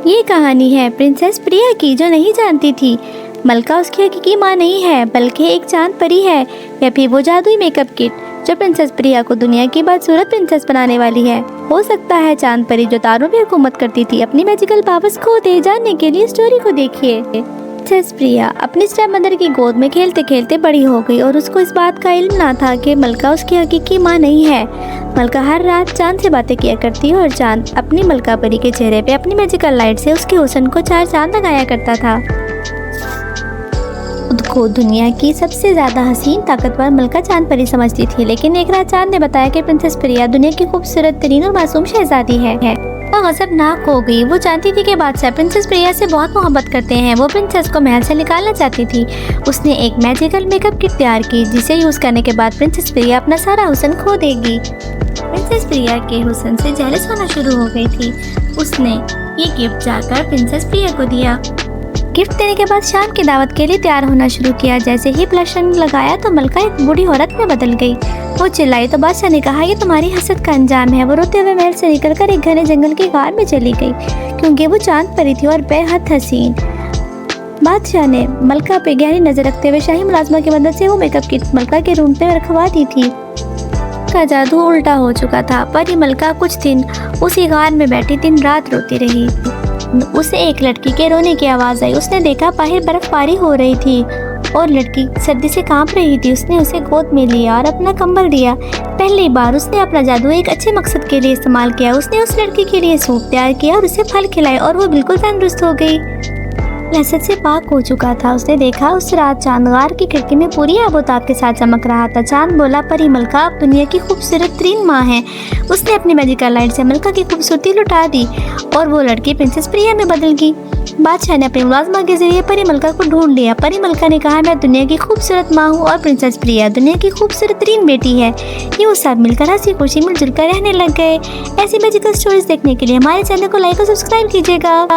ये कहानी है प्रिंसेस प्रिया की, जो नहीं जानती थी मलका उसकी हकीकी माँ नहीं है बल्कि एक चांद परी है, या फिर वो जादुई मेकअप किट जो प्रिंसेस प्रिया को दुनिया की बदसूरत प्रिंसेस बनाने वाली है। हो सकता है चांद परी जो तारों में हुकूमत करती थी अपनी मैजिकल पावर्स खो दे। जानने के लिए स्टोरी को देखिए। प्रिंसेस प्रिया अपनी स्टेप मदर की गोद में खेलते खेलते बड़ी हो गई और उसको इस बात का इल्म ना था कि मलका उसकी हकीकी माँ नहीं है। मलका हर रात चांद से बातें किया करती और चांद अपनी मलका परी के चेहरे पे अपनी मैजिकल लाइट से उसके हुस्न को चार चांद लगाया करता था। खुद को दुनिया की सबसे ज्यादा हसीन ताकतवर मलका चांद परी समझती थी, लेकिन एक रात चांद ने बताया कि प्रिंसेस प्रिया दुनिया की खूबसूरत तरीन और मासूम शहजादी है। वो गज़बनाक हो गई। वो जानती थी कि बादशाह प्रिंसेस प्रिया से बहुत मोहब्बत करते हैं। वो प्रिंसेस को महल से निकालना चाहती थी। उसने एक मैजिकल मेकअप किट तैयार की जिसे यूज करने के बाद प्रिंसेस प्रिया अपना सारा हुस्न खो देगी। प्रिंसेस प्रिया के हुस्न से जेलस होना शुरू हो गई थी। उसने ये गिफ्ट जाकर प्रिंसेस प्रिया को दिया। गिफ्ट देने के बाद शाम की दावत के लिए तैयार होना शुरू किया। जैसे ही ब्लश लगाया तो मलका एक बूढ़ी औरत में बदल गई। वो चिल्लाई तो बादशाह ने कहा, ये तुम्हारी हसद का अंजाम है। वो रोते हुए महल से निकलकर एक घने जंगल की गार में चली गई, क्योंकि वो चांद परी थी और बेहद हसीन। बादशाह ने मलका पे गहरी नजर रखते हुए शाही मुलाजमा की मदद से वो मेकअप किट मलका के रूम पे रखवा दी थी। का जादू उल्टा हो चुका था। परी मलका कुछ दिन उसी गार में बैठी दिन रात रोती रही। उसे एक लड़की के रोने की आवाज आई। उसने देखा बाहर बर्फबारी हो रही थी और लड़की सर्दी से कांप रही थी। उसने उसे गोद में लिया और अपना कंबल दिया। पहली बार उसने अपना जादू एक अच्छे मकसद के लिए इस्तेमाल किया। उसने उस लड़की के लिए सूप तैयार किया और उसे फल खिलाए और वो बिल्कुल तंदुरुस्त हो गई। लहसत से पाक हो चुका था। उसने देखा उस रात चांद गार की खिड़की में पूरी आबोताब के साथ चमक रहा था। चांद बोला, परी मलका अब दुनिया की खूबसूरत तरीन माँ है। उसने अपनी मैजिकल लाइट से मलका की खूबसूरती लुटा दी और वो लड़की प्रिंसेस प्रिया में बदल गई। बादशाह ने अपने मुलाजमा के जरिए परी मलका को ढूंढ लिया। परी मलका ने कहा, मैं दुनिया की खूबसूरत माँ हूँ और प्रिंसेस प्रिया दुनिया की खूबसूरत तरीन बेटी है। ये वो सब मिलकर हंसी खुशी मिलजुल कर रहने लग गए। ऐसी मैजिकल स्टोरीज देखने के लिए हमारे चैनल को लाइक और सब्सक्राइब कीजिएगा।